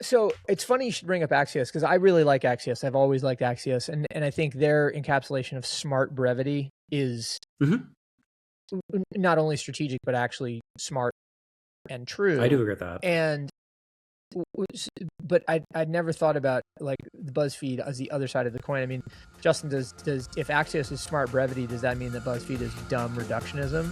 So it's funny you should bring up Axios because I really like Axios. I've always liked Axios, and I think their encapsulation of smart brevity is not only strategic but actually smart and true. I do agree with that. And but I'd never thought about like the BuzzFeed as the other side of the coin. I mean, Justin, does if Axios is smart brevity, does that mean that BuzzFeed is dumb reductionism?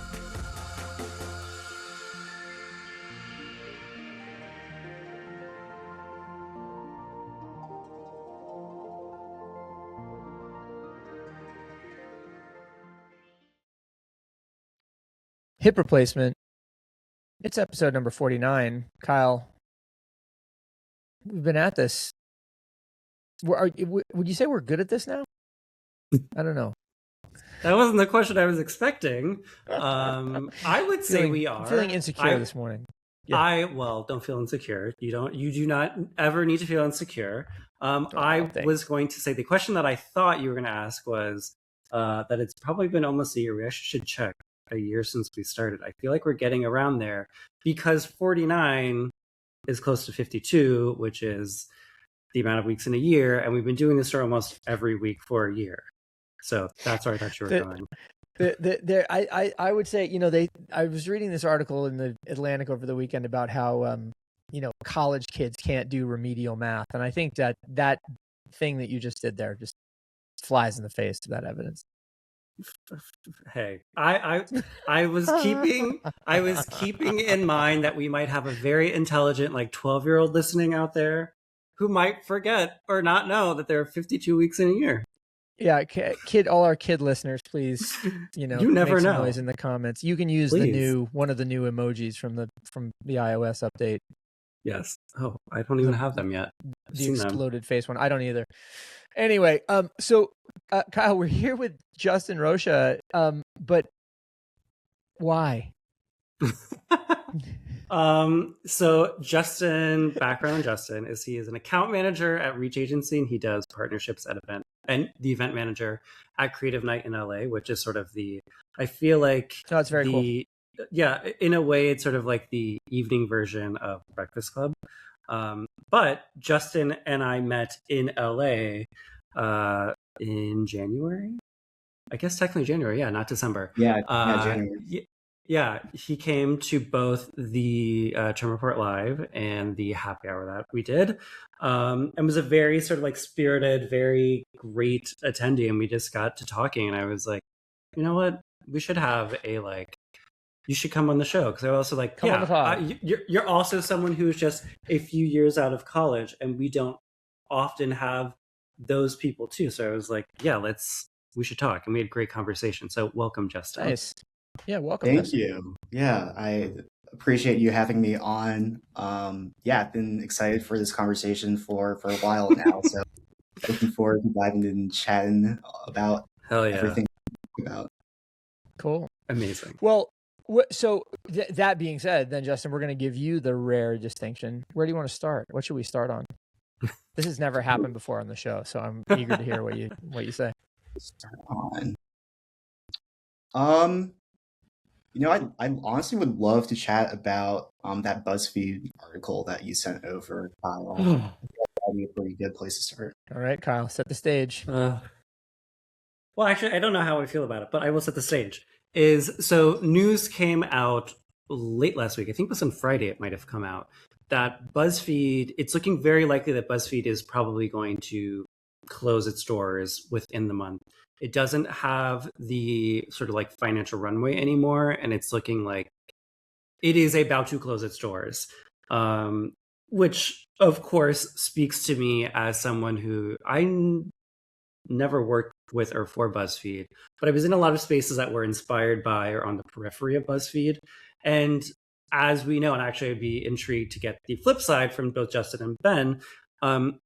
Hip replacement. It's episode number 49. Kyle, we've been at this. Would you say we're good at this now? I don't know. That wasn't the question I was expecting. I would say we are. I'm feeling insecure this morning. Yeah. Don't feel insecure. You do not ever need to feel insecure. I was going to say the question that I thought you were going to ask was that it's probably been almost a year. We actually should check a year since we started. I feel like we're getting around there because 49 is close to 52, which is the amount of weeks in a year. And we've been doing this for almost every week for a year. So that's where I thought you were going. I would say, I was reading this article in the Atlantic over the weekend about how, college kids can't do remedial math. And I think that thing that you just did there just flies in the face of that evidence. Hey, I was keeping in mind that we might have a very intelligent, 12-year-old listening out there who might forget or not know that there are 52 weeks in a year. Yeah, all our kid listeners, please, you never make some know. noise in the comments. You can use one of the new emojis from the iOS update. Yes. Oh, I don't even have them yet. The exploded face one. I don't either. Anyway, so Kyle, we're here with Justin Rocha, but why? So background on Justin is he is an account manager at Reach Agency, and he does partnerships at the event manager at Creative Night in LA, which is sort of I feel like it's very cool. Yeah, in a way, it's sort of like the evening version of Breakfast Club. But Justin and I met in LA in January. I guess technically January, yeah, not December. Yeah, January. Yeah, he came to both the Term Report Live and the happy hour that we did, and was a very sort of spirited, very great attendee. And we just got to talking, and I was like, you know what, we should have you should come on the show, because I also come on the pod. You're also someone who's just a few years out of college, and we don't often have those people too. So I was like, yeah, we should talk, and we had great conversation. So welcome, Justin. Nice. Yeah, welcome. Thank you. Yeah, I appreciate you having me on. I've been excited for this conversation for a while now. So looking forward to diving in and chatting about everything about. Cool. Amazing. Well, so that being said, then Justin, we're going to give you the rare distinction. Where do you want to start? What should we start on? This has never happened before on the show, so I'm eager to hear what you say. Start on. I honestly would love to chat about that BuzzFeed article that you sent over, Kyle. That'd be a pretty good place to start. All right, Kyle, set the stage. Well, actually, I don't know how I feel about it, but I will set the stage. So news came out late last week. I think it was on Friday. It might have come out that BuzzFeed. It's looking very likely that BuzzFeed is probably going to close its doors within the month. It doesn't have the sort of financial runway anymore, and it's looking like it is about to close its doors, which of course speaks to me as someone who I never worked with or for BuzzFeed, but I was in a lot of spaces that were inspired by or on the periphery of BuzzFeed. And as we know, and actually I'd be intrigued to get the flip side from both Justin and Ben,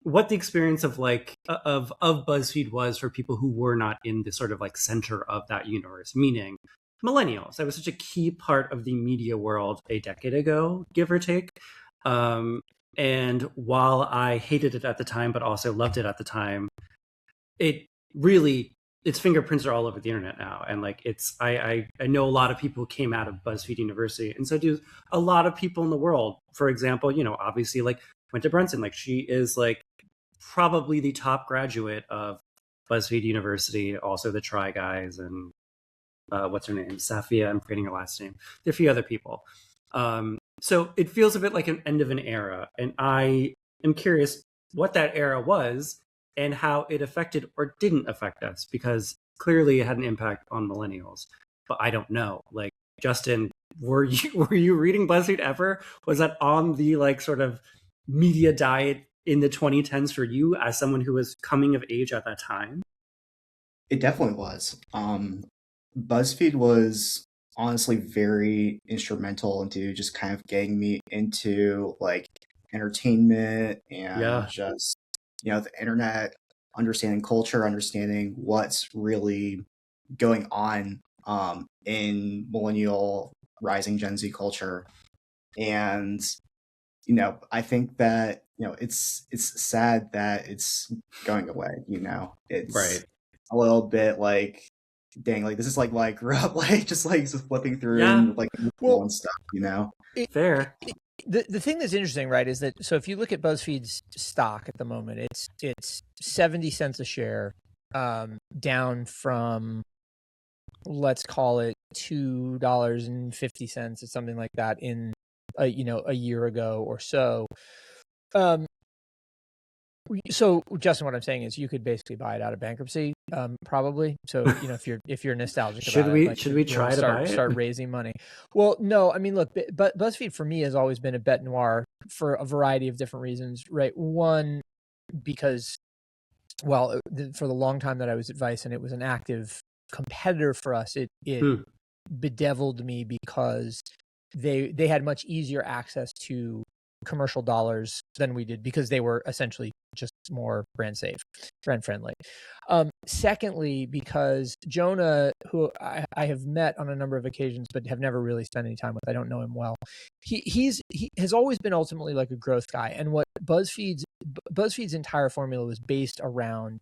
what the experience of BuzzFeed was for people who were not in the sort of center of that universe, meaning millennials. That was such a key part of the media world a decade ago, give or take. And while I hated it at the time, but also loved it at the time, its fingerprints are all over the internet now. And I know a lot of people who came out of BuzzFeed University, and so do a lot of people in the world. For example, obviously went to Brunson. Like, she is like probably the top graduate of BuzzFeed University, also the Try Guys, and what's her name? Safia, I'm forgetting her last name. There are a few other people. So it feels a bit like an end of an era. And I am curious what that era was and how it affected or didn't affect us, because clearly it had an impact on millennials. But I don't know. Like, Justin, were you reading BuzzFeed ever? Was that on the like sort of media diet in the 2010s for you as someone who was coming of age at that time? It definitely was. BuzzFeed was honestly very instrumental into just kind of getting me into like entertainment and just, the internet, understanding culture, understanding what's really going on in millennial rising Gen Z culture. And I think that it's sad that it's going away. It's Right. a little bit like, dang, like this is like I grew up like just flipping through and like and stuff. Fair. The thing that's interesting, right, is that so if you look at BuzzFeed's stock at the moment, it's 70 cents a share, down from, let's call it $2.50 or something like that in a year ago or so. So Justin, what I'm saying is you could basically buy it out of bankruptcy, probably. So if you're nostalgic should about we it, should we try to buy it? Start raising money? Well, no, I mean, look, but BuzzFeed for me has always been a bet noir for a variety of different reasons, right? One, because for the long time that I was at Vice and it was an active competitor for us, it bedeviled me because they had much easier access to commercial dollars than we did because they were essentially just more brand friendly. Secondly, because Jonah, who I have met on a number of occasions but have never really spent any time with, I don't know him well. He has always been ultimately like a growth guy, and what BuzzFeed's entire formula was based around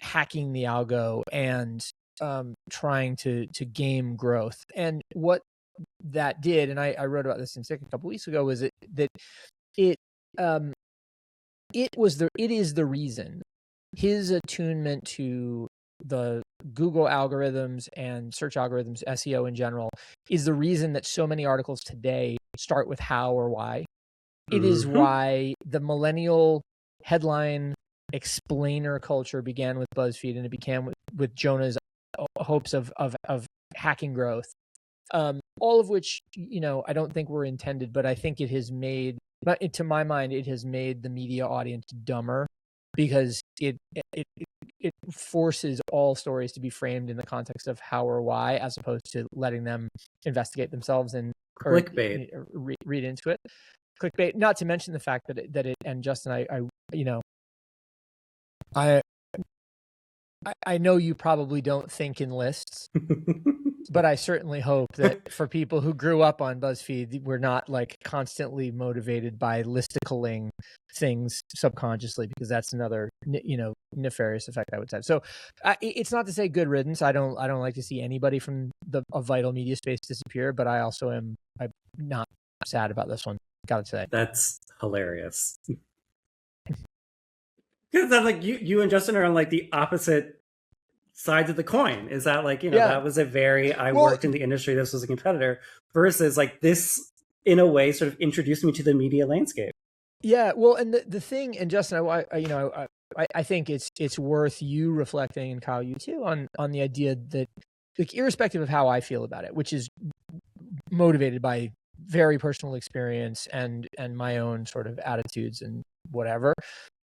hacking the algo and trying to game growth. And what that did, and I wrote about this in Sick a couple weeks ago, was that it is the reason his attunement to the Google algorithms and search algorithms, SEO in general, is the reason that so many articles today start with how or why. It is why the millennial headline explainer culture began with BuzzFeed, and it began with Jonah's hopes of hacking growth. All of which, I don't think were intended, but I think it has made, to my mind, it has made the media audience dumber because it forces all stories to be framed in the context of how or why, as opposed to letting them investigate themselves and clickbait, read into it. Clickbait. Not to mention the fact that it and Justin, I know you probably don't think in lists, but I certainly hope that for people who grew up on BuzzFeed, we're not like constantly motivated by listiculing things subconsciously, because that's another, nefarious effect, I would say. So it's not to say good riddance. I don't like to see anybody from a vital media space disappear, but I'm not sad about this one. Gotta say. That's hilarious. Because that's like you and Justin are on like the opposite sides of the coin. Is that like, that was a very, worked in the industry, this was a competitor, versus like this in a way sort of introduced me to the media landscape. Yeah. Well, and the thing, and Justin, I think it's worth you reflecting, and Kyle, you too, on the idea that, like, irrespective of how I feel about it, which is motivated by very personal experience and my own sort of attitudes and whatever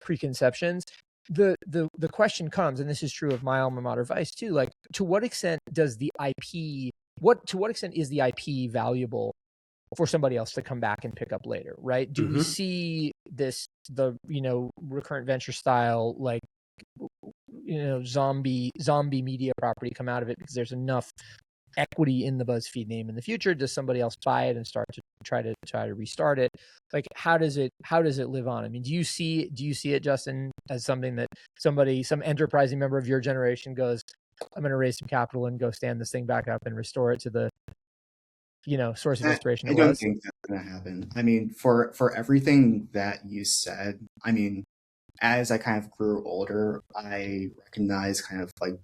preconceptions, the question comes, and this is true of my alma mater Vice too, like, to what extent is the IP valuable for somebody else to come back and pick up later, right? Do we see the recurrent venture style, like, zombie media property come out of it because there's enough equity in the BuzzFeed name in the future? Does somebody else buy it and start to try to restart it? Like, how does it live on? I mean, do you see it, Justin, as something that some enterprising member of your generation goes, I'm going to raise some capital and go stand this thing back up and restore it to the source of inspiration it was? I don't think going to happen. I mean, for everything that you said, I mean, as I kind of grew older, I recognized kind of like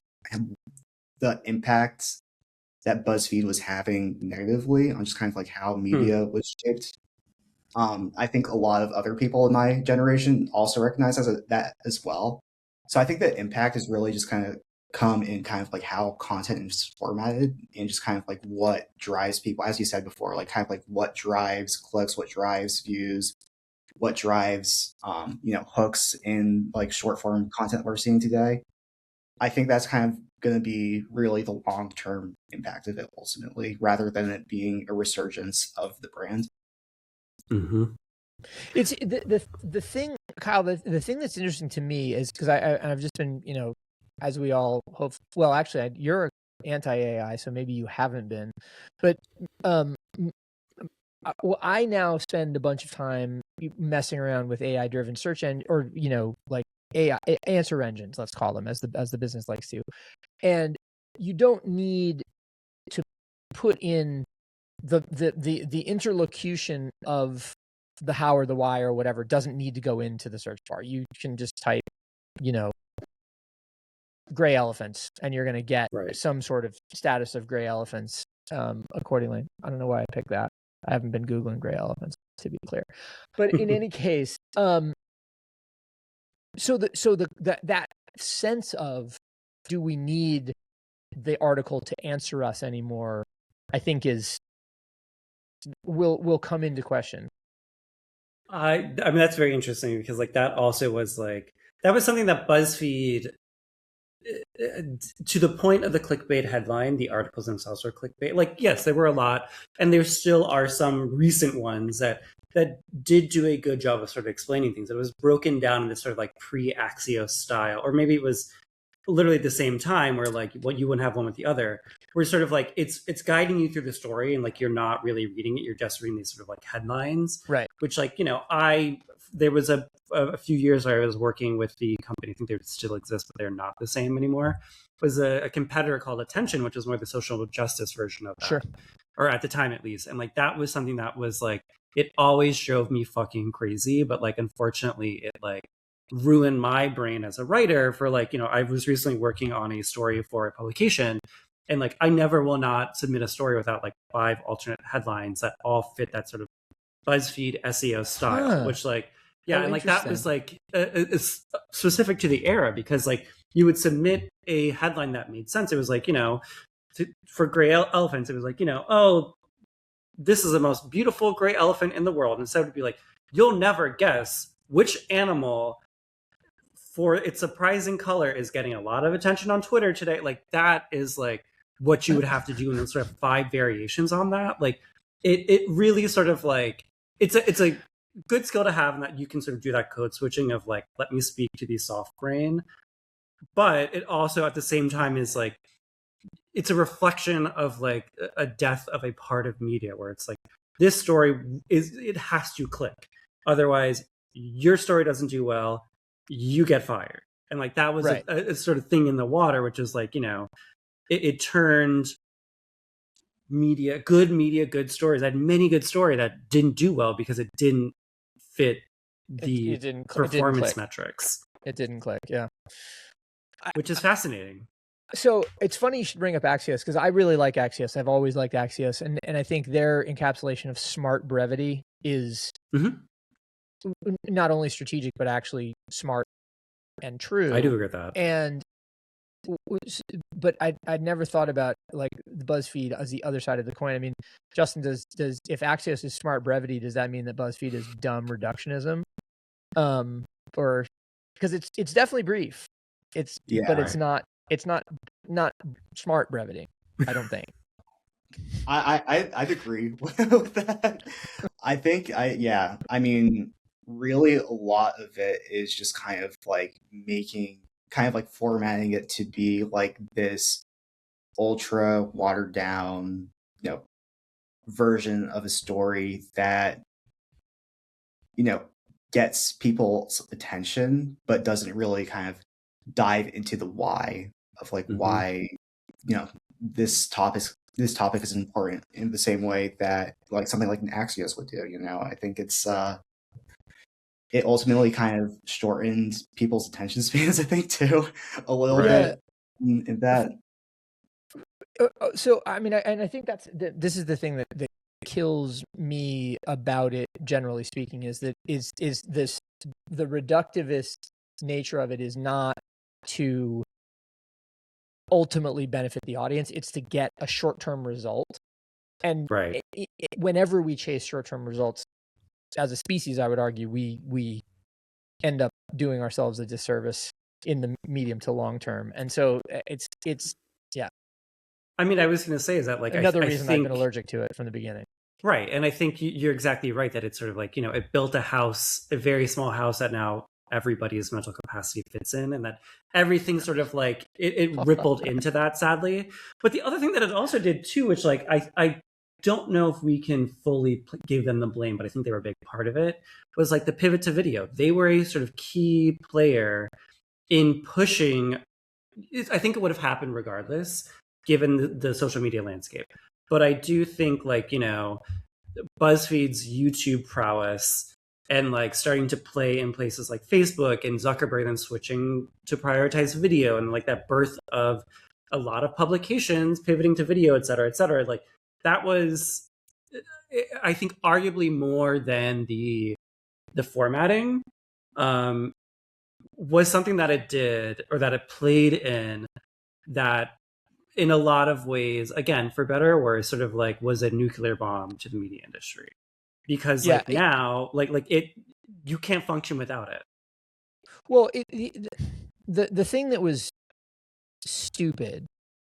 the impact that BuzzFeed was having negatively on just kind of like how media was shaped. I think a lot of other people in my generation also recognize that as well. So I think the impact is really just kind of come in kind of like how content is formatted and just kind of like what drives people, as you said before, like kind of like what drives clicks, what drives views, what drives hooks in like short form content we're seeing today. I think that's kind of going to be really the long term impact of it ultimately, rather than it being a resurgence of the brand. Mm-hmm. It's the thing, Kyle. The thing that's interesting to me is because I've just been, as we all hope. Well, actually, you're anti AI, so maybe you haven't been, but well, I now spend a bunch of time messing around with AI driven search or like AI answer engines, let's call them, as the business likes to, and you don't need to put in the interlocution of the how or the why or whatever doesn't need to go into the search bar. You can just type, gray elephants, and you're going to get some sort of status of gray elephants accordingly. I don't know why I picked that. I haven't been Googling gray elephants, to be clear. But in any case, that sense of, do we need the article to answer us anymore, I think will come into question. I mean, that's very interesting, because like that also was like, that was something that BuzzFeed, to the point of the clickbait headline, the articles themselves were clickbait. Like, yes, there were a lot, and there still are some recent ones that did do a good job of sort of explaining things. It was broken down in this sort of like pre-Axios style, or maybe it was literally at the same time, where like what you wouldn't have one with the other, where sort of like it's guiding you through the story, and like you're not really reading it, you're just reading these sort of like headlines, right? Which, like, there was a few years where I was working with the company, I think they still exist, but they're not the same anymore. It was a competitor called Attention, which was more the social justice version of that. Sure. Or at the time, at least. And like that was something that was like, it always drove me fucking crazy, but like unfortunately it like ruined my brain as a writer for like, I was recently working on a story for a publication, and like I never will not submit a story without like 5 alternate headlines that all fit that sort of BuzzFeed SEO style, which like, yeah, and like that was like specific to the era, because like you would submit a headline that made sense. It was like, for gray elephants, it was like, oh, this is the most beautiful gray elephant in the world. Instead, it would be like, you'll never guess which animal, for its surprising color, is getting a lot of attention on Twitter today. Like that is like what you would have to do, and then sort of 5 variations on that. Like it really sort of like, it's a good skill to have, in that you can sort of do that code switching of like, let me speak to the soft brain. But it also at the same time is like, it's a reflection of like a death of a part of media, where it's like, this story it has to click, otherwise your story doesn't do well, you get fired. And like that was a sort of thing in the water, which is like, it turned good stories. I had many good stories that didn't do well because it didn't fit the performance metrics. It didn't click, yeah. Which is fascinating. So it's funny you should bring up Axios, because I really like Axios. I've always liked Axios, and I think their encapsulation of smart brevity is not only strategic but actually smart and true. I do agree with that. And but I'd never thought about like the BuzzFeed as the other side of the coin. I mean, Justin, does if Axios is smart brevity, does that mean that BuzzFeed is dumb reductionism? Or because it's definitely brief. But it's not smart brevity, I don't think. I'd agree with that. I think I mean, really a lot of it is just kind of like formatting it to be like this ultra watered down, version of a story that, gets people's attention, but doesn't really kind of dive into the why of like why, this topic this topic is important in the same way that like something like an Axios would do. I think it ultimately kind of shortened people's attention spans, I think, too, a little Yeah. bit in that. So I mean, and I think this is the thing that kills me about it, generally speaking, is that is this the reductivist nature of it is not to ultimately benefit the audience; it's to get a short-term result. And Right. Whenever we chase short-term results, as a species, I would argue we end up doing ourselves a disservice in the medium to long term. And so it's yeah. I mean, I was going to say is that like another I reason think, I've been allergic to it from the beginning. Right. And I think you're exactly right that it's sort of like, it built a very small house that now everybody's mental capacity fits in, and that everything sort of like it rippled into that, sadly. But the other thing that it also did too, which like I don't know if we can fully give them the blame, but I think they were a big part of it, was like the pivot to video. They were a sort of key player in pushing. I think it would have happened regardless, given the social media landscape. But I do think like, BuzzFeed's YouTube prowess and like starting to play in places like Facebook and Zuckerberg then switching to prioritize video, and like that birth of a lot of publications pivoting to video, et cetera, like that was, I think, arguably more than the formatting, was something that it did, or that it played in, that in a lot of ways, again, for better or worse, sort of like was a nuclear bomb to the media industry. Because like now, like it, you can't function without it. Well, the thing that was stupid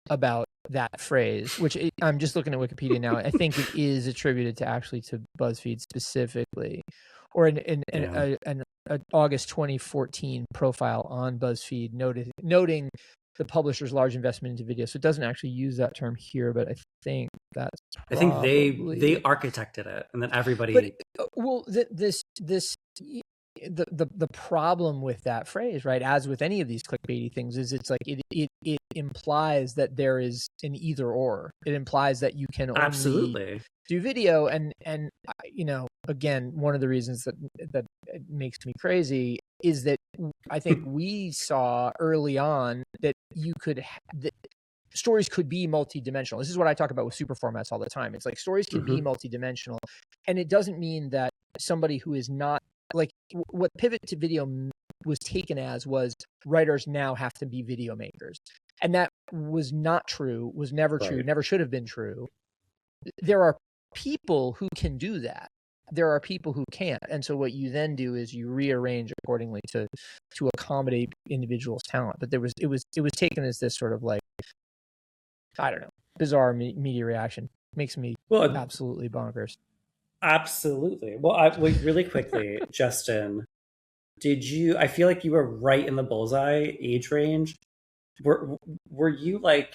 about that phrase, which I'm just looking at Wikipedia now, I think it is attributed to BuzzFeed specifically, or an August 2014 profile on BuzzFeed noting the publisher's large investment into video. So it doesn't actually use that term here, but I think that's probably... I think they architected it, and then everybody. But the problem with that phrase, right, as with any of these clickbaity things, is it's like it implies that there is an either or. It implies that you can only absolutely do video, and again, one of the reasons that it makes me crazy is that I think we saw early on that that stories could be multidimensional. This is what I talk about with super formats all the time. It's like stories can be multidimensional, and it doesn't mean that somebody who is not, like, what pivot to video was taken as was writers now have to be video makers, and that was not true, was never true, never should have been true. There are people who can do that. There are people who can't, and so what you then do is you rearrange accordingly to accommodate individuals' talent. But it was taken as this sort of like, I don't know, bizarre media reaction. Makes me absolutely bonkers. Absolutely. Well, really quickly, Justin, I feel like you were right in the bullseye age range. Were you like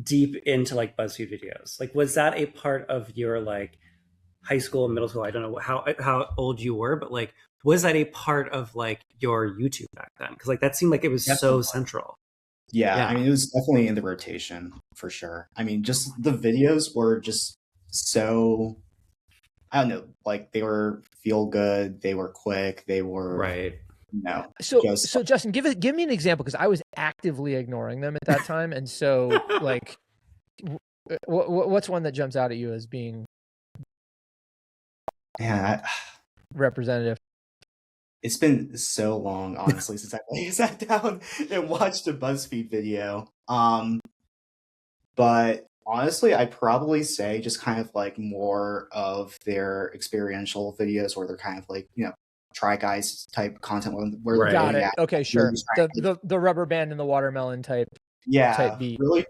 deep into like BuzzFeed videos? Like, was that a part of your like high school, middle school? I don't know how old you were, but like, was that a part of like your YouTube back then? Because like that seemed like it was so central. Yeah, I mean, it was definitely in the rotation for sure. I mean, just the videos were just so, I don't know, like they were feel good, they were quick, they were right. No. So Justin, give me an example, because I was actively ignoring them at that time, and so like, what's one that jumps out at you as being representative? It's been so long, honestly, since I sat down and watched a BuzzFeed video. But honestly, I'd probably say just kind of like more of their experiential videos, where they're kind of like, Try Guys type content, where got it. Okay, sure. The rubber band and the watermelon type. Type beat. Really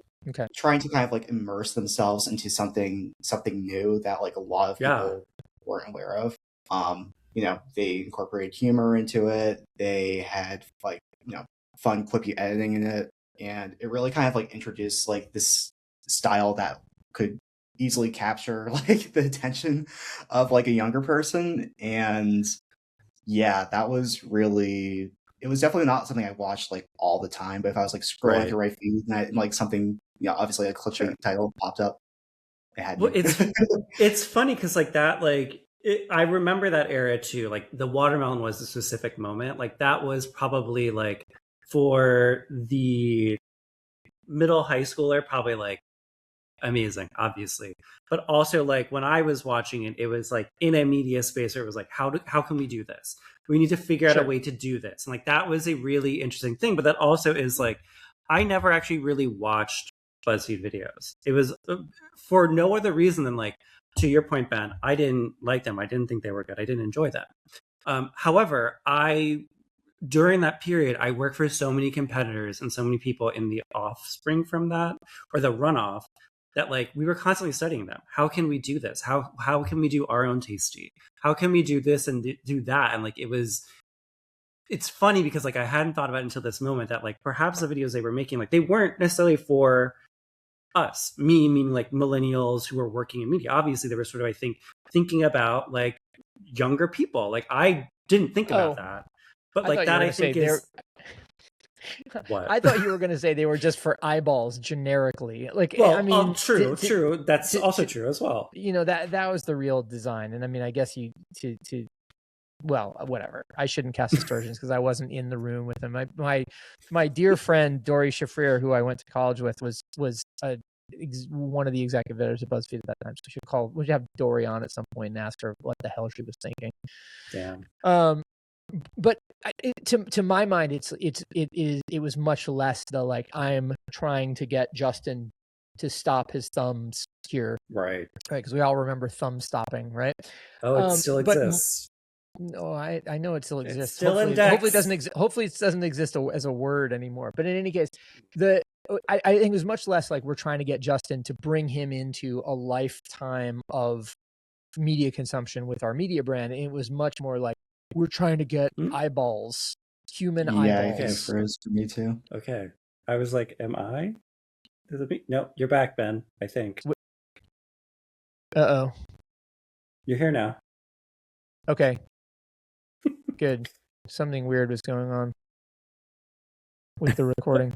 trying to kind of like immerse themselves into something new that like a lot of people weren't aware of. They incorporated humor into it. They had like, fun quippy editing in it. And it really kind of like introduced like this style that could easily capture like the attention of like a younger person. And yeah, that was really, it was definitely not something I watched like all the time, but if I was like scrolling through my feed and like something obviously a clickbait title popped up. It had Well, me. it's funny because like that, I remember that era too. Like the watermelon was a specific moment. Like that was probably like for the middle high schooler, probably like amazing, obviously. But also like when I was watching it, it was like in a media space where it was like, how can we do this? We need to figure out a way to do this. And like that was a really interesting thing. But that also is like, I never actually really watched BuzzFeed videos. It was for no other reason than like, to your point, Ben, I didn't like them. I didn't think they were good. I didn't enjoy them. However, during that period, I worked for so many competitors and so many people in the offspring from that, or the runoff, that like we were constantly studying them. How can we do this? How can we do our own tasty? How can we do this and do that? And like it's funny because like I hadn't thought about it until this moment that like perhaps the videos they were making, like they weren't necessarily for us, me meaning like millennials who are working in media. Obviously they were sort of, I think, thinking about like younger people. Like I didn't think about that. But like that I think is what? I thought you were going to say they were just for eyeballs generically. Like, well, I mean, true. That's also true as well. You know, that was the real design. And I mean, I guess well, whatever. I shouldn't cast aspersions because I wasn't in the room with them. My dear friend Dory Shafrir, who I went to college with, was one of the executive editors at BuzzFeed at that time. So we should have Dory on at some point and ask her what the hell she was thinking. Damn. But to my mind, it was much less the like I'm trying to get Justin to stop his thumbs here, right? Because we all remember thumb stopping, right? Oh, it still exists. No, I know it still exists. It's still hopefully it doesn't exist. Hopefully it doesn't exist as a word anymore. But in any case, I think it was much less like we're trying to get Justin to bring him into a lifetime of media consumption with our media brand. And it was much more like we're trying to get eyeballs, human eyeballs. Yeah, it froze for me too. Okay, I was like, am I? Does it be? No, you're back, Ben. I think. Uh-oh. You're here now. Okay. Good. Something weird was going on with the recording.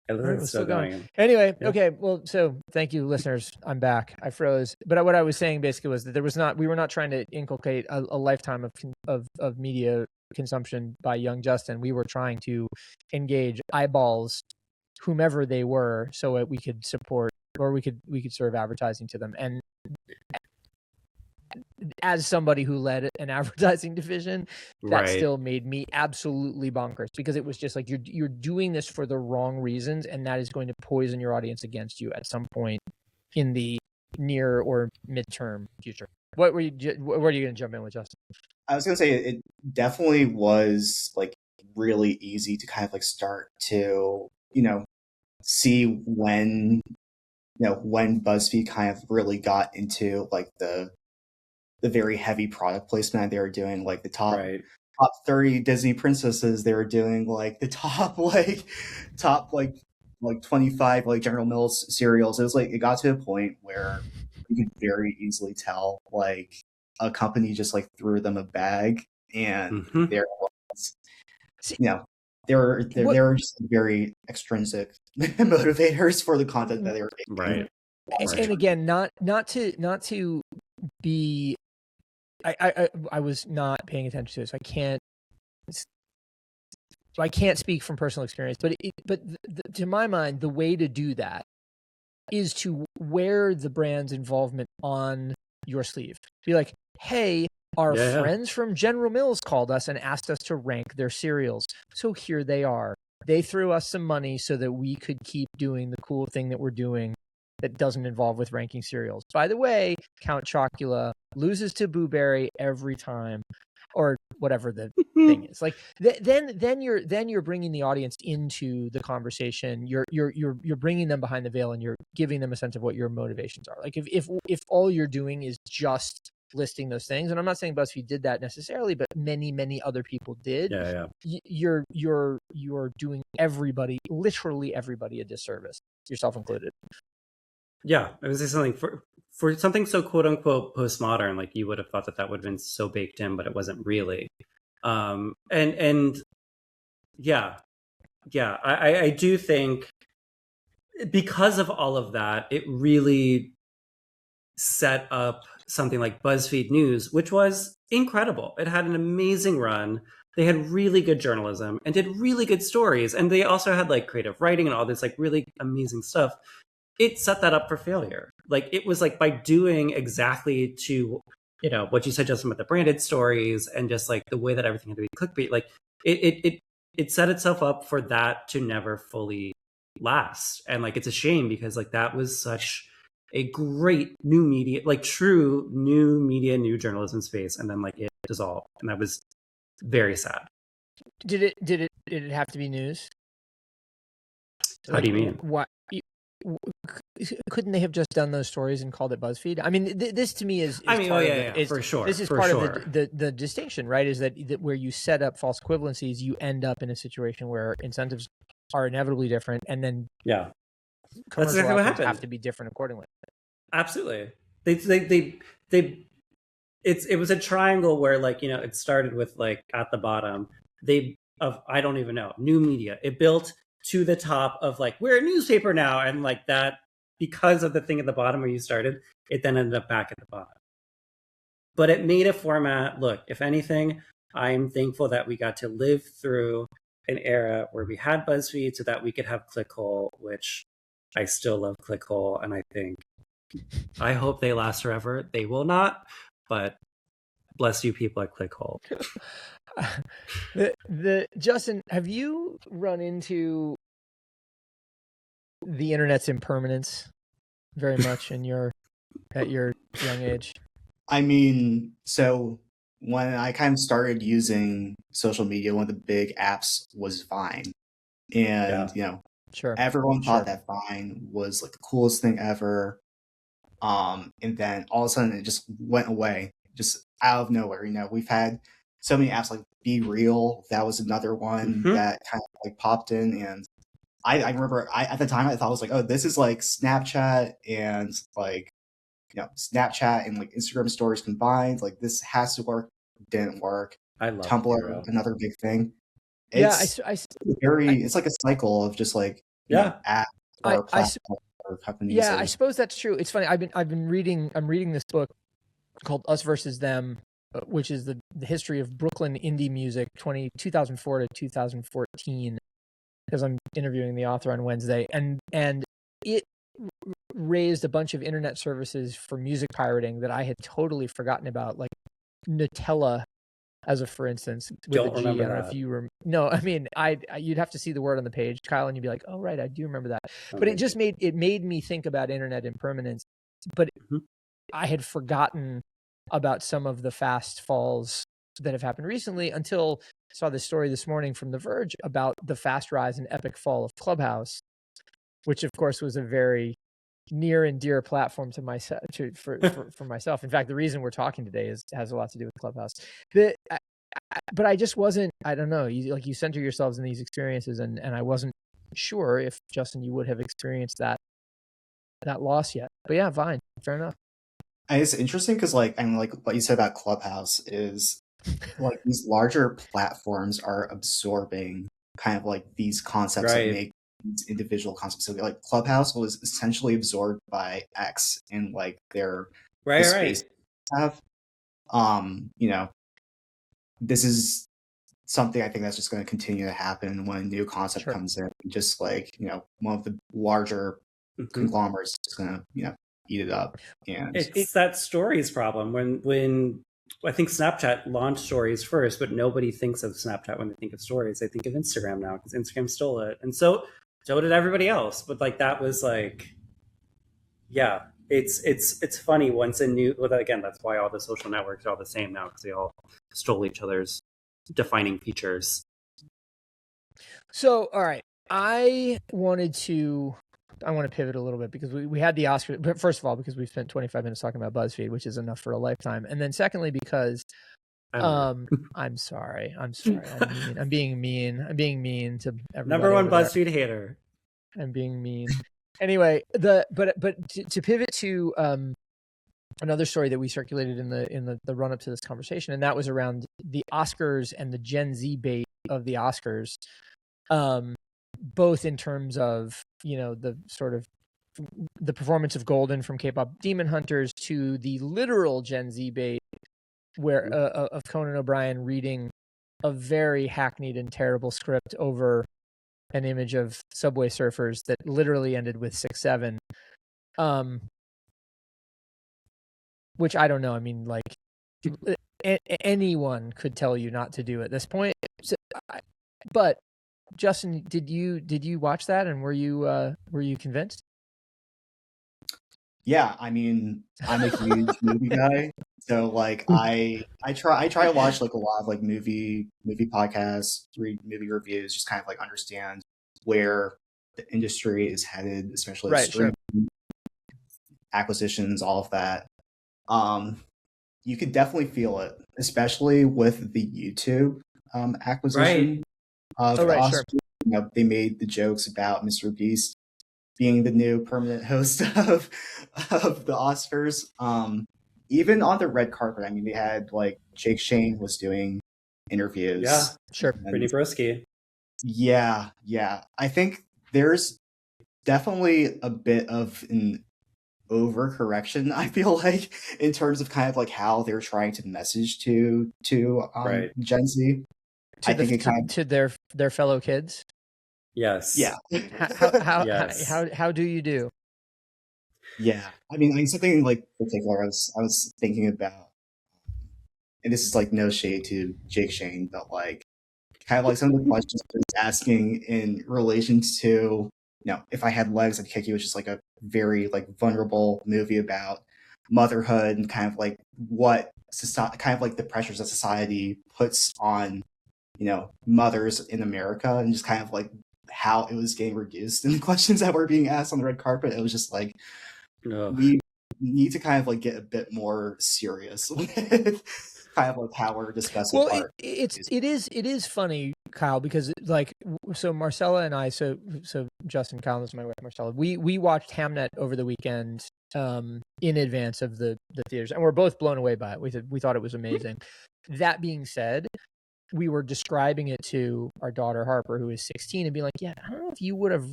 It's still going. Anyway, yeah. Okay. Well, so thank you, listeners. I'm back. I froze. But what I was saying basically was that we were not trying to inculcate a lifetime of media consumption by young Justin. We were trying to engage eyeballs, whomever they were, so that we could support or we could serve advertising to them. And as somebody who led an advertising division, that still made me absolutely bonkers because it was just like you're doing this for the wrong reasons, and that is going to poison your audience against you at some point in the near or midterm future. Where are you going to jump in with, Justin? I was going to say it definitely was like really easy to kind of like start to see when BuzzFeed kind of really got into like the very heavy product placement. They were doing like the top 30 Disney princesses. They were doing like the top 25 like General Mills cereals. It was like it got to a point where you could very easily tell like a company just like threw them a bag, and there was there were just very extrinsic motivators for the content that they were making. And again, not to be. I was not paying attention to this. I can't speak from personal experience, but to my mind, the way to do that is to wear the brand's involvement on your sleeve. Be like, hey, our friends from General Mills called us and asked us to rank their cereals. So here they are. They threw us some money so that we could keep doing the cool thing that we're doing that doesn't involve with ranking cereals. By the way, Count Chocula loses to Boo Berry every time, or whatever the thing is. Like then you're bringing the audience into the conversation. You're bringing them behind the veil, and you're giving them a sense of what your motivations are. Like if all you're doing is just listing those things, and I'm not saying BuzzFeed did that necessarily, but many other people did. You're doing literally everybody a disservice, yourself included. Yeah, I was saying something for something so quote unquote postmodern, like you would have thought that would have been so baked in, but it wasn't really. I do think because of all of that, it really set up something like BuzzFeed News, which was incredible. It had an amazing run. They had really good journalism and did really good stories. And they also had like creative writing and all this like really amazing stuff. It set that up for failure. Like it was like by doing exactly to, you know, what you said, Justin, with the branded stories and just like the way that everything had to be clickbait, like it set itself up for that to never fully last. And like it's a shame because like that was such a great new media, like true new media, new journalism space, and then like it dissolved, and that was very sad. Did it have to be news? How do you mean? What? Couldn't they have just done those stories and called it BuzzFeed? I mean, this to me is I mean, part yeah, of for sure. This is for part sure. of the distinction, right? Is that where you set up false equivalencies, you end up in a situation where incentives are inevitably different, and then yeah, that's exactly what happened. Have to be different accordingly. Absolutely. It was a triangle where like, you know, it started with like at the bottom, I don't even know, new media. It built to the top of like, we're a newspaper now. And like that, because of the thing at the bottom where you started, it then ended up back at the bottom. But it made a format. Look, if anything, I'm thankful that we got to live through an era where we had BuzzFeed so that we could have Clickhole, which I still love Clickhole. And I hope they last forever. They will not, but bless you people at Clickhole. Justin, have you run into the internet's impermanence very much at your young age? I mean, so when I kind of started using social media, one of the big apps was Vine. And, you know, everyone thought that Vine was like the coolest thing ever. And then all of a sudden it just went away, just out of nowhere. You know, we've had so many apps like Be Real. That was another one that kind of like popped in. And I remember at the time I thought it was like, oh, this is like Snapchat and like, you know, Snapchat and like Instagram stories combined. Like this has to work. Didn't work. I love Tumblr, another big thing. It's it's like a cycle of just like app or platform or companies. Yeah, I suppose that's true. It's funny. I'm reading this book called Us Versus Them, which is the history of Brooklyn indie music 2004 to 2014, because I'm interviewing the author on Wednesday, and it raised a bunch of internet services for music pirating that I had totally forgotten about, like Nutella, as a for instance, with don't a G. I don't know if you no, I mean, you'd have to see the word on the page, Kyle, and you'd be like, oh right, I do remember that. But it just made me think about internet impermanence. But I had forgotten about some of the fast falls that have happened recently until I saw this story this morning from The Verge about the fast rise and epic fall of Clubhouse, which of course was a very near and dear platform to myself, for myself. In fact, the reason we're talking today has a lot to do with Clubhouse. But I just wasn't, I don't know, you center yourselves in these experiences, and I wasn't sure if, Justin, you would have experienced that loss yet. But yeah, fine, fair enough. And it's interesting because like, I mean, like what you said about Clubhouse is like these larger platforms are absorbing kind of like these concepts that make these individual concepts. So like Clubhouse was essentially absorbed by X and like their space have. You know, this is something I think that's just going to continue to happen when a new concept comes in. Just like, you know, one of the larger conglomerates is going to, you know, eat it up. And it's that stories problem when I think Snapchat launched stories first, but nobody thinks of Snapchat when they think of stories. They think of Instagram now because Instagram stole it, and so did everybody else. But like that was like, yeah, it's funny once a new. Well, again, that's why all the social networks are all the same now, because they all stole each other's defining features. So, all right, I want to pivot a little bit because we had the Oscars. But first of all, because we spent 25 minutes talking about BuzzFeed, which is enough for a lifetime. And then secondly, because I'm sorry. I'm being mean to everybody. Number one BuzzFeed hater. I'm being mean. Anyway, but to pivot to another story that we circulated in the run up to this conversation, and that was around the Oscars and the Gen Z bait of the Oscars. both in terms of, you know, the sort of the performance of Golden from K-pop Demon Hunters to the literal Gen Z bait where of Conan O'Brien reading a very hackneyed and terrible script over an image of Subway Surfers that literally ended with 6-7. Which I don't know. I mean, like anyone could tell you not to do at this point. So, but Justin, did you watch that, and were you convinced? Yeah, I mean, I'm a huge movie guy, so like I try to watch like a lot of like movie podcasts, read movie reviews, just kind of like understand where the industry is headed, especially Right, streaming, acquisitions, all of that. You could definitely feel it, especially with the YouTube acquisition of the Oscars. You know, they made the jokes about Mr. Beast being the new permanent host of the Oscars. Even on the red carpet, I mean, they had like Jake Shane was doing interviews. Yeah, sure. Brittany Broski. Yeah. I think there's definitely a bit of an overcorrection, I feel like, in terms of kind of like how they're trying to message to Gen Z. I think it kind of to their fellow kids. Yes. Yeah. How do you do? Yeah. I mean something like particular I was thinking about, and this is like no shade to Jake Shane, but like kind of like some of the questions he was asking in relation to, you know, If I Had Legs, I'd Kick You, which is like a very like vulnerable movie about motherhood and kind of like what society, kind of like the pressures that society puts on, you know, mothers in America, and just kind of like how it was getting reduced and the questions that were being asked on the red carpet. It was just like, we need to kind of like get a bit more serious with kind of like how we're discussing. Well, it is funny, Kyle, because like, so Marcella and I, so Justin, Kyle, this is my wife Marcella. We watched Hamnet over the weekend in advance of the theaters, and we're both blown away by it. We thought it was amazing. That being said, we were describing it to our daughter Harper, who is 16, and being like, yeah, I don't know if you would have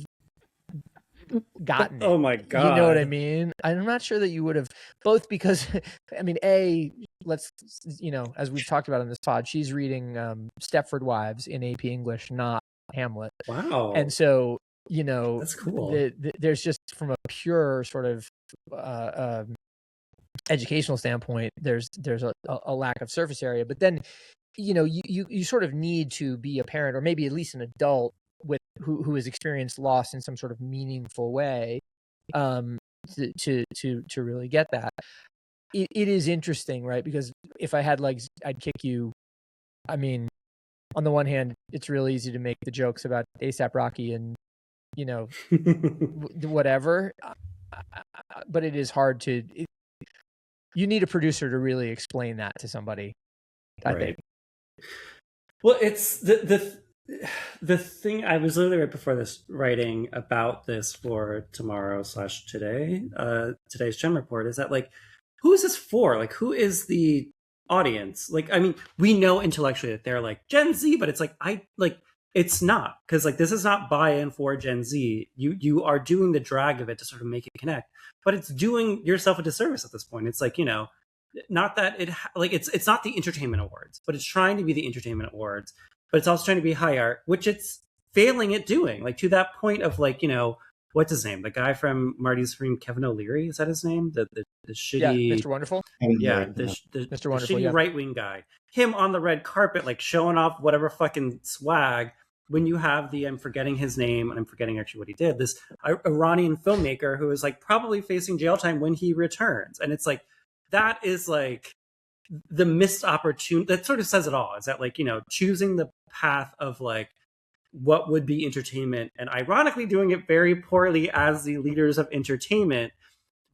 gotten it. Oh my God. You know what I mean? I'm not sure that you would have, both because, I mean, let's, you know, as we've talked about in this pod, she's reading Stepford Wives in AP English, not Hamlet. Wow. And so, you know, that's cool. There's just, from a pure sort of educational standpoint, there's a lack of surface area. But then, you know, you sort of need to be a parent, or maybe at least an adult with who has experienced loss in some sort of meaningful way, to really get that. It is interesting, right? Because If I Had Legs, I'd Kick You. I mean, on the one hand, it's really easy to make the jokes about A$AP Rocky and, you know, whatever, but it is hard to. You need a producer to really explain that to somebody, I think. Well, it's the thing. I was literally right before this writing about this for tomorrow/today, today's Gen Report, is that like, who is this for? Like, who is the audience? Like, I mean, we know intellectually that they're like Gen Z, but it's like, it's not, because like, this is not buy-in for Gen Z. You are doing the drag of it to sort of make it connect, but it's doing yourself a disservice at this point. It's like, you know, not that it's not the entertainment awards, but it's trying to be the entertainment awards, but it's also trying to be high art, which it's failing at doing. Like, to that point of like, you know, what's his name? The guy from Marty's Scream, Kevin O'Leary, is that his name? The shitty, Mr. Wonderful. Yeah, the Mr. Wonderful, shitty right wing guy. Him on the red carpet, like showing off whatever fucking swag. When you have I'm forgetting his name, and I'm forgetting actually what he did. This Iranian filmmaker who is like probably facing jail time when he returns, and it's like, that is like the missed opportunity. That sort of says it all. Is that like, you know, choosing the path of like what would be entertainment, and ironically doing it very poorly as the leaders of entertainment,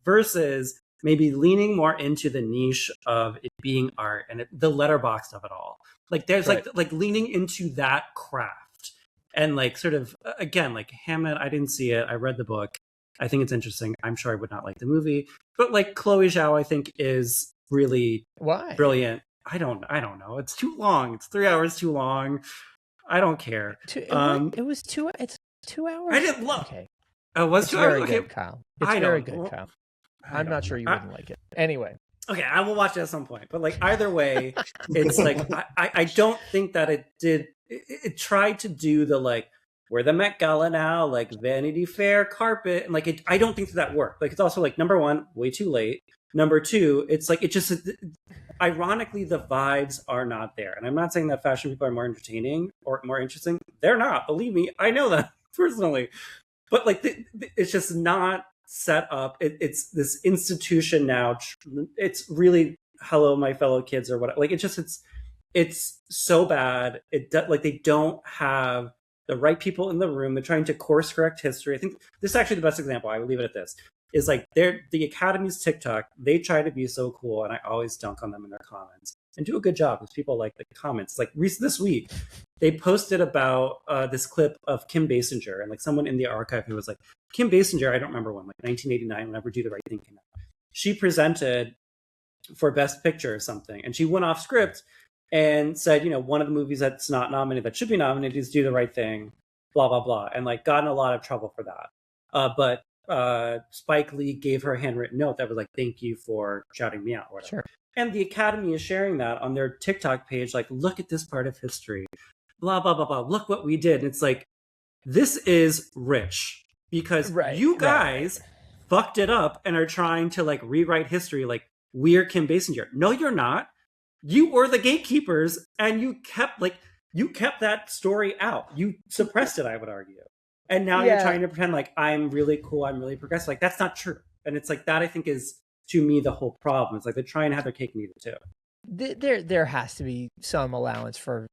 versus maybe leaning more into the niche of it being art and the letterbox of it all. Like, there's like leaning into that craft, and like sort of, again, like Hamnet, I didn't see it. I read the book. I think it's interesting. I'm sure I would not like the movie, but like Chloe Zhao, I think, is really brilliant. I don't know. It's too long. It's 3 hours too long. I don't care. It was 2. It's 2 hours? I didn't love. Okay. Oh, was It's 2 hours? very Okay. good, Kyle. It's very good, Kyle. I'm not sure you I- wouldn't like it. Anyway. Okay, I will watch it at some point. But like either way, it's like I don't think that it did. It tried to do the like we're the Met Gala now, like Vanity Fair carpet, and like I don't think that worked. Like it's also like number one, way too late. Number two, it's like it just ironically the vibes are not there. And I'm not saying that fashion people are more entertaining or more interesting. They're not. Believe me, I know that personally. But like it's just not set up. It's this institution now. It's really hello, my fellow kids, or what? Like it's so bad. Like they don't have the right people in the room. They're trying to course correct history. I think this is actually the best example. I will leave it at this. Is like the Academy's TikTok. They try to be so cool, and I always dunk on them in their comments and do a good job because people like the comments. Like this week, they posted about this clip of Kim Basinger, and like someone in the archive who was like, Kim Basinger, I don't remember when, like 1989, whenever Do the Right Thing came out. She presented for Best Picture or something, and she went off script and said, you know, one of the movies that's not nominated that should be nominated is Do the Right Thing, blah blah blah, and like got in a lot of trouble for that. But Spike Lee gave her a handwritten note that was like, "Thank you for shouting me out," or whatever. Sure. And the Academy is sharing that on their TikTok page, like, look at this part of history, blah, blah, blah, blah. Look what we did. And it's like, this is rich because you guys fucked it up and are trying to like rewrite history. Like, we're Kim Basinger. No, you're not. You were the gatekeepers and you kept that story out. You suppressed it, I would argue. And now you're trying to pretend like I'm really cool, I'm really progressive. Like, that's not true. And it's like, that I think is, to me, the whole problem. It's like they're trying to have their cake and eat it too. There has to be some allowance for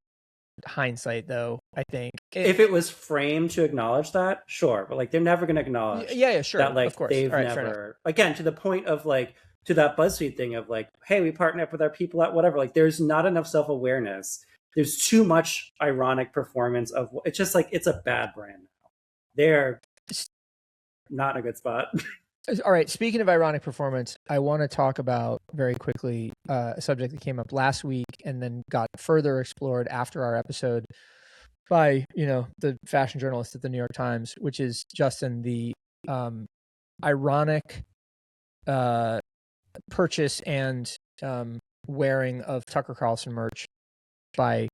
hindsight, though. I think if it was framed to acknowledge that, sure, but like they're never going to acknowledge. Yeah, sure. That like of course. they've never again to the point of like to that BuzzFeed thing of like, hey, we partner up with our people at whatever. Like, there's not enough self-awareness. There's too much ironic performance of it's just like it's a bad brand now. They're not in a good spot. All right. Speaking of ironic performance, I want to talk about very quickly a subject that came up last week and then got further explored after our episode by, the fashion journalist at the New York Times, which is Justin, the ironic purchase and wearing of Tucker Carlson merch by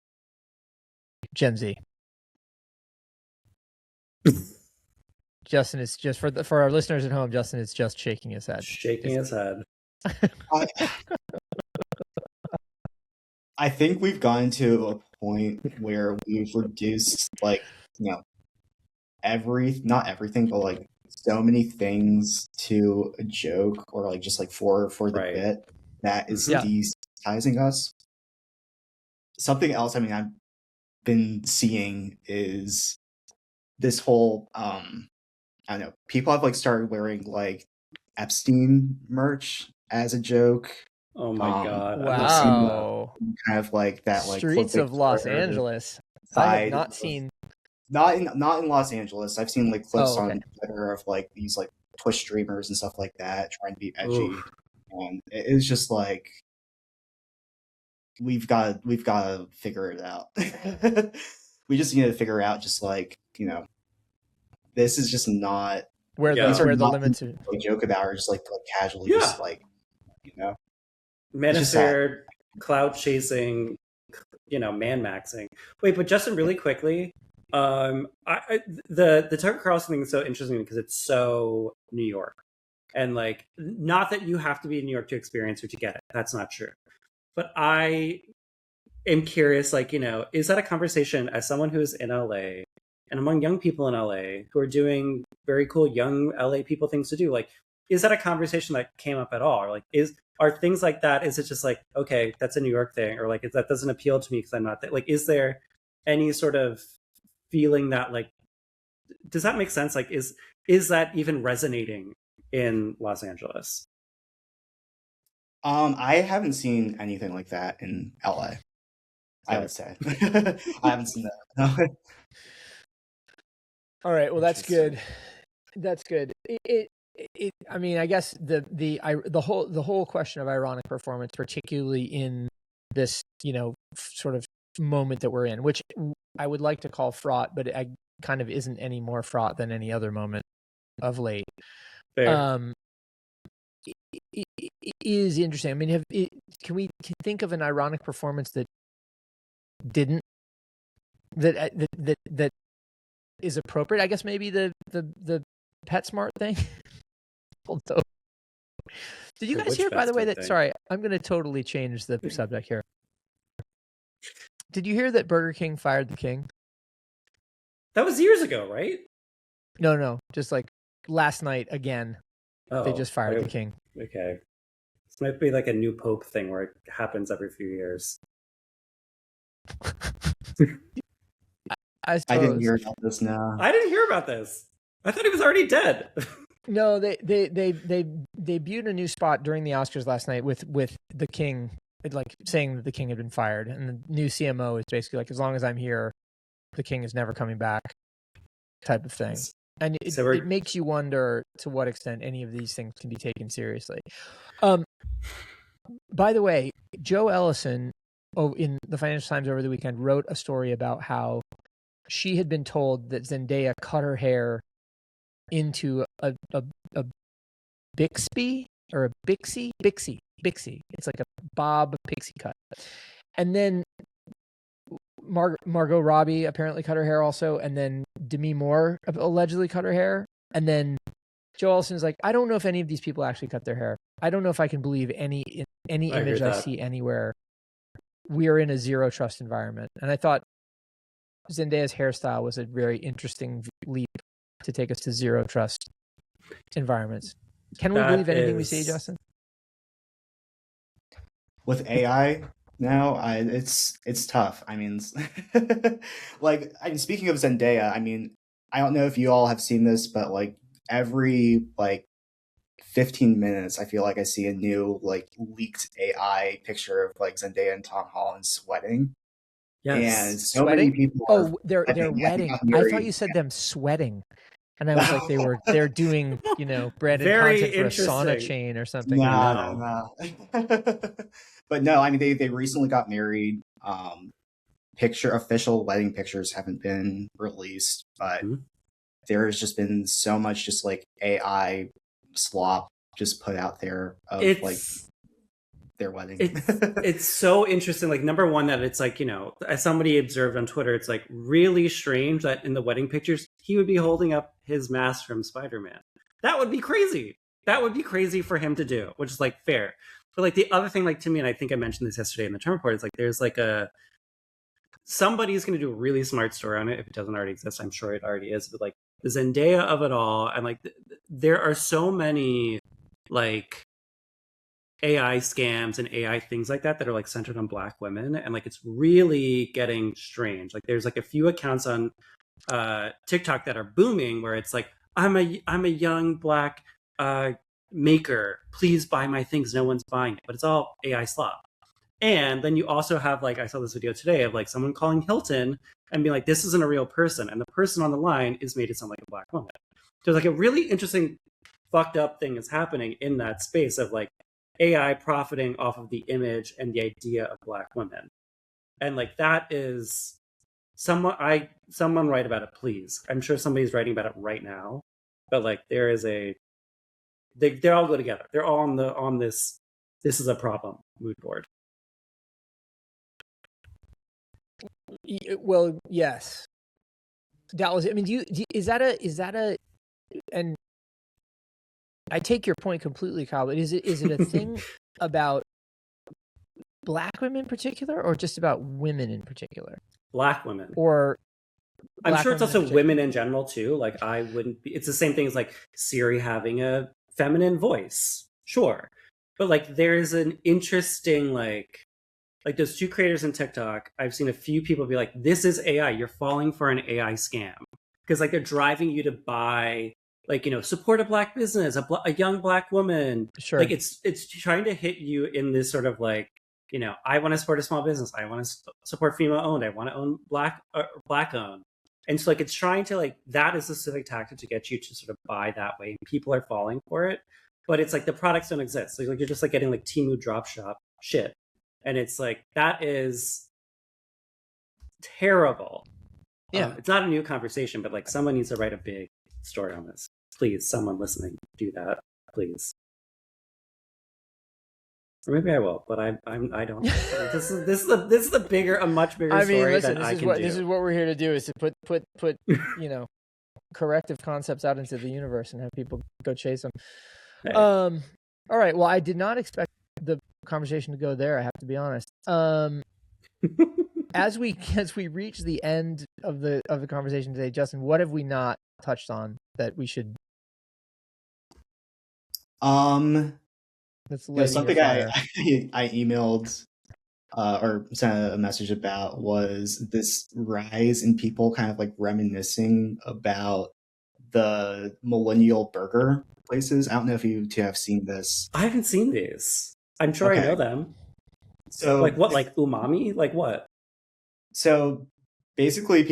Gen Z. Justin is just for our listeners at home. Justin is just shaking his head. I think we've gotten to a point where we've reduced not everything, but like so many things to a joke or like just like for the bit that is desensitizing us. Something else, I've been seeing is this whole I don't know, people have like started wearing like Epstein merch as a joke. Oh my god! Wow! Kind of like that, like streets of Los Angeles. I have not seen. Not in Los Angeles. I've seen like clips on Twitter of like these like Twitch streamers and stuff like that trying to be edgy, and it's just like we've got to figure it out. We just need to figure out just like this is just not where the limits are. Like, joke about or just like casually just like manosphere, cloud chasing, man maxing. Wait, but Justin, really quickly, the Tucker Carlson thing is so interesting because it's so New York, and like not that you have to be in New York to experience or to get it. That's not true. But I am curious, like is that a conversation as someone who is in LA? And among young people in LA who are doing very cool young LA people things to do, like, is that a conversation that came up at all? Or like, are things like that? Is it just like, okay, that's a New York thing, or like, that doesn't appeal to me because I'm not that? Like, is there any sort of feeling that like, does that make sense? Like, is that even resonating in Los Angeles? I haven't seen anything like that in LA. I would say I haven't seen that. All right. Well, that's good. That's good. I mean, I guess the whole question of ironic performance, particularly in this, sort of moment that we're in, which I would like to call fraught, but kind of isn't any more fraught than any other moment of late. Fair. It is interesting. I mean, can we think of an ironic performance that didn't that is appropriate? I guess maybe the PetSmart thing. Although, did you guys hear, by the way, that? Sorry, I'm going to totally change the subject here. Did you hear that Burger King fired the king? That was years ago, right? No, just like last night again. Oh, they just fired the king. Okay. This might be like a new Pope thing where it happens every few years. I didn't hear about this now. I didn't hear about this. I thought he was already dead. No, they debuted a new spot during the Oscars last night with the king, like saying that the king had been fired, and the new CMO is basically like, as long as I'm here, the king is never coming back, type of thing. And it makes you wonder to what extent any of these things can be taken seriously. By the way, Joe Ellison, in the Financial Times over the weekend, wrote a story about how she had been told that Zendaya cut her hair into a Bixby or a Bixie. It's like a bob pixie cut. And then Margot Robbie apparently cut her hair also, and then Demi Moore allegedly cut her hair. And then Joe Ellison's like, I don't know if any of these people actually cut their hair. I don't know if I can believe any image I see anywhere. We are in a zero trust environment. And I thought Zendaya's hairstyle was a very interesting leap to take us to zero trust environments. Can we believe anything we see, Justin? With AI now, it's tough. I mean, speaking of Zendaya, I mean, I don't know if you all have seen this, but like every 15 minutes, I feel like I see a new leaked AI picture of like Zendaya and Tom Holland sweating. Yes. And so many people. They're wetting. I thot you said them sweating. And I was like, they're doing, branded content for a sauna chain or something. No. But no, I mean, they recently got married. Official wedding pictures haven't been released, but there has just been so much just like AI slop just put out there of their wedding. It's so interesting. Like, number one, that it's like, as somebody observed on Twitter, it's like really strange that in the wedding pictures, he would be holding up his mask from Spider-Man. That would be crazy. That would be crazy for him to do, which is like fair. But like the other thing, like to me, and I think I mentioned this yesterday in the term report, is like there's like somebody's going to do a really smart story on it. If it doesn't already exist, I'm sure it already is. But like the Zendaya of it all, and like there are so many like AI scams and AI things like that are like centered on Black women, and like it's really getting strange. Like there's like a few accounts on TikTok that are booming where it's like, I'm a young Black maker, please buy my things, no one's buying it, but it's all AI slop. And then you also have, like, I saw this video today of like someone calling Hilton and being like, this isn't a real person, and the person on the line is made to sound like a Black woman. So like a really interesting fucked up thing is happening in that space of like AI profiting off of the image and the idea of Black women. And like that is someone write about it, please. I'm sure somebody's writing about it right now, but like there is they all go together. They're all on this is a problem mood board. Well, yes. Dallas, I mean, is that a and I take your point completely, Kyle, but is it a thing about Black women in particular, or just about women in particular? Black women. Or I'm sure it's also women in general too. Like I wouldn't be, it's the same thing as like Siri having a feminine voice. Sure. But like there's an interesting like those two creators in TikTok, I've seen a few people be like, this is AI. You're falling for an AI scam. Because like they're driving you to buy, like, support a Black business, a young Black woman. Sure. Like it's trying to hit you in this sort of like, I want to support a small business. I want to support female owned. I want to own Black owned. And so like it's trying to like, that is a specific tactic to get you to sort of buy that way. People are falling for it. But it's like the products don't exist. So like you're just like getting like Temu drop shop shit. And it's like, that is terrible. Yeah. It's not a new conversation, but like someone needs to write a big story on this. Please, someone listening, do that, please. Or maybe I will, but I don't. This is the bigger, a much bigger story listen, than I can do. This is what we're here to do, is to put corrective concepts out into the universe and have people go chase them. Hey. All right. Well, I did not expect the conversation to go there, I have to be honest. As we reach the end of the conversation today, Justin, what have we not touched on that we should? Something I emailed or sent a message about was this rise in people kind of like reminiscing about the millennial burger places. I don't know if you two have seen this. I haven't seen these. I'm sure I know them. So like what? Like umami? Like what? So basically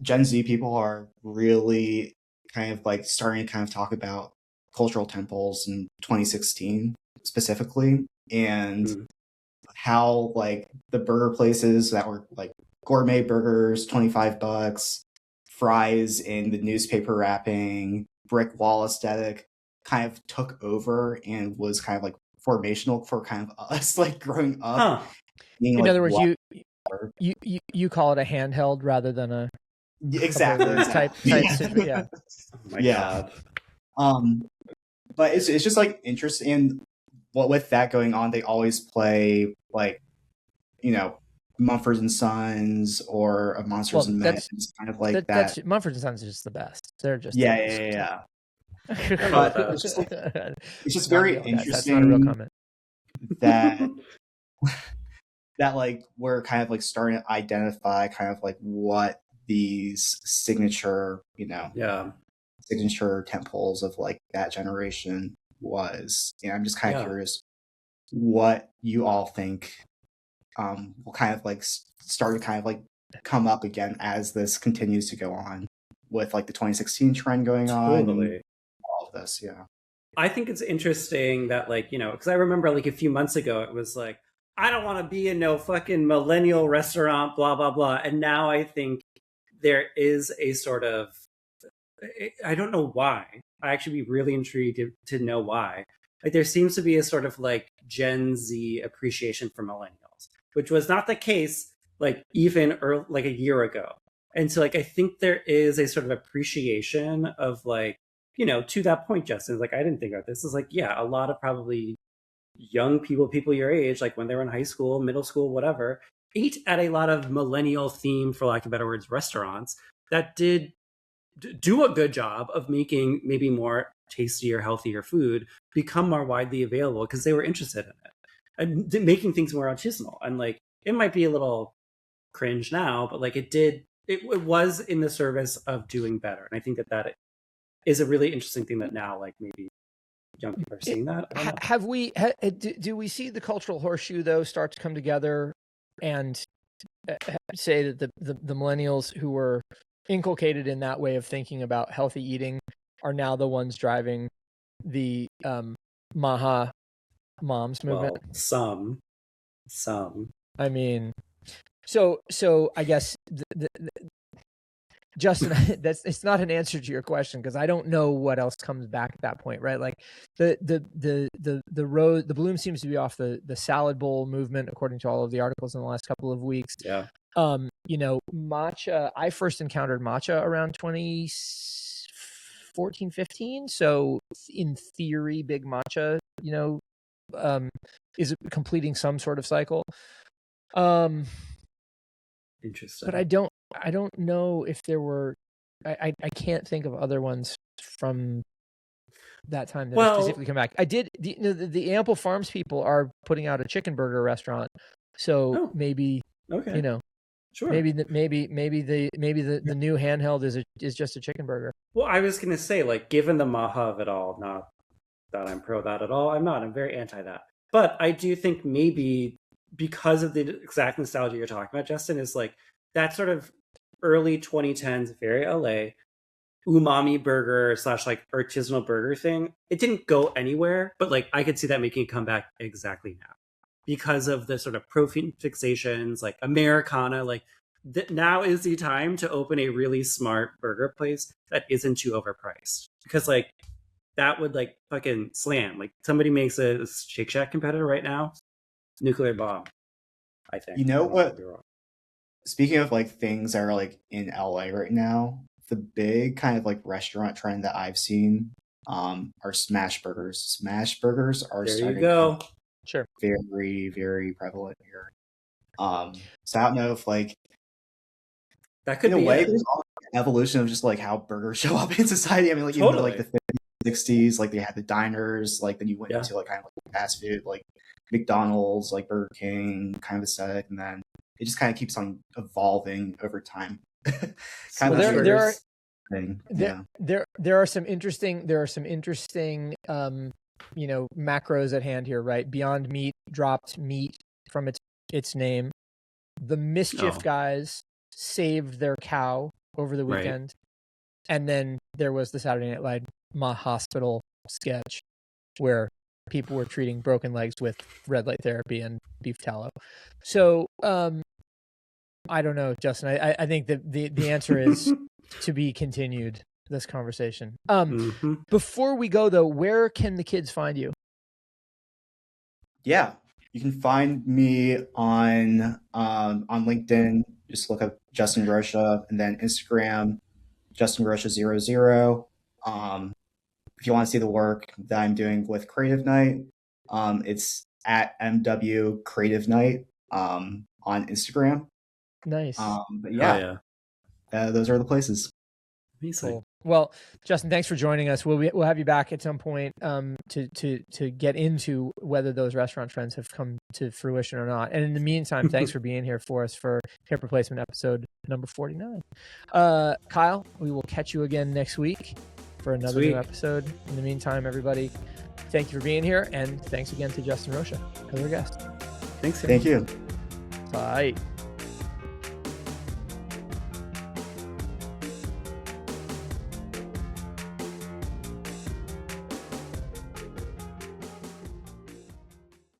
Gen Z people are really kind of like starting to kind of talk about cultural temples in 2016 specifically, and how like the burger places that were like gourmet burgers, $25, fries in the newspaper wrapping, brick wall aesthetic kind of took over and was kind of like formational for kind of us like growing up. In other words, you call it a handheld rather than a type situation. Yeah. Oh my God. But it's just like interesting. And with that going on, they always play like, Mumford and Sons or Monsters and Men. It's kind of like that. Mumford and Sons is just the best. They're just yeah. But it's just very interesting. That's not a real comment. That like we're kind of like starting to identify kind of like what these signature temples of like that generation was. And I'm just kind of curious what you all think will kind of like start to kind of like come up again as this continues to go on with like the 2016 trend going on. Totally. All of this, yeah. I think it's interesting that like, because I remember like a few months ago, it was like, I don't want to be in no fucking millennial restaurant, blah, blah, blah. And now I think there is a sort of, I don't know why. I actually be really intrigued to know why. Like there seems to be a sort of like Gen Z appreciation for millennials, which was not the case like even like a year ago. And so like I think there is a sort of appreciation of like, to that point, Justin, like I didn't think about this. Is like, yeah, a lot of probably young people your age, like when they were in high school, middle school, whatever, ate at a lot of millennial themed, for lack of better words, restaurants that did do a good job of making maybe more tastier, healthier food become more widely available because they were interested in it and making things more artisanal. And like, it might be a little cringe now, but like it was in the service of doing better. And I think that is a really interesting thing that now, like maybe young people are seeing that. Do we see the cultural horseshoe though start to come together and say that the millennials who were inculcated in that way of thinking about healthy eating are now the ones driving the Maha Moms movement? Well, some. I mean, so I guess Justin, it's not an answer to your question because I don't know what else comes back at that point, right? Like the bloom seems to be off the salad bowl movement, according to all of the articles in the last couple of weeks. Yeah. Matcha. I first encountered matcha around 2014, 15. So in theory, big matcha, is completing some sort of cycle. Interesting. But I don't know if there were. I can't think of other ones from that time that specifically come back. I did. The Ample Farms people are putting out a chicken burger restaurant, so maybe sure. Maybe the new handheld is just a chicken burger. Well, I was gonna say, like, given the Maha of it all, not that I'm pro that at all. I'm not. I'm very anti that. But I do think maybe because of the exact nostalgia you're talking about, Justin, is like that sort of early 2010s, very LA umami burger / like artisanal burger thing. It didn't go anywhere, but like I could see that making a comeback exactly now because of the sort of protein fixations, like Americana, like now is the time to open a really smart burger place that isn't too overpriced, because like that would like fucking slam. Like somebody makes a Shake Shack competitor right now, nuclear bomb. I think. You know I what? could be wrong. Speaking of like things that are like in LA right now, the big kind of like restaurant trend that I've seen are smash burgers. Smash burgers are There you starting to go. become Sure. very, very prevalent here. So I don't know if like That could in a be way it. there's all an evolution of just like how burgers show up in society. I mean, like even Totally. like the 50s, 60s, like they had the diners, like then you went Yeah. into like kind of like fast food, like McDonald's, like Burger King kind of aesthetic, and then it just kind of keeps on evolving over time. kind Well, of there are thing. there are some interesting macros at hand here, right? Beyond Meat dropped meat from its name. The Mischief guys saved their cow over the weekend, and then there was the Saturday Night Live hospital sketch where people were treating broken legs with red light therapy and beef tallow. So I don't know, Justin. I think that the answer is to be continued, this conversation. Before we go though, where can the kids find you? Yeah, you can find me on LinkedIn. Just look up Justin Rocha, and then Instagram Justin Rocha 00. If you want to see the work that I'm doing with Creative Night, it's at MW Creative Night on Instagram. Nice. But yeah, those are the places. Cool. Well, Justin, thanks for joining us. We'll have you back at some point to get into whether those restaurant trends have come to fruition or not. And in the meantime, thanks for being here for us for Hip Replacement episode number 49. Kyle, we will catch you again next week for another new episode. In the meantime, everybody, thank you for being here, and thanks again to Justin Rocha as our guest. Thanks. Thank you. Bye.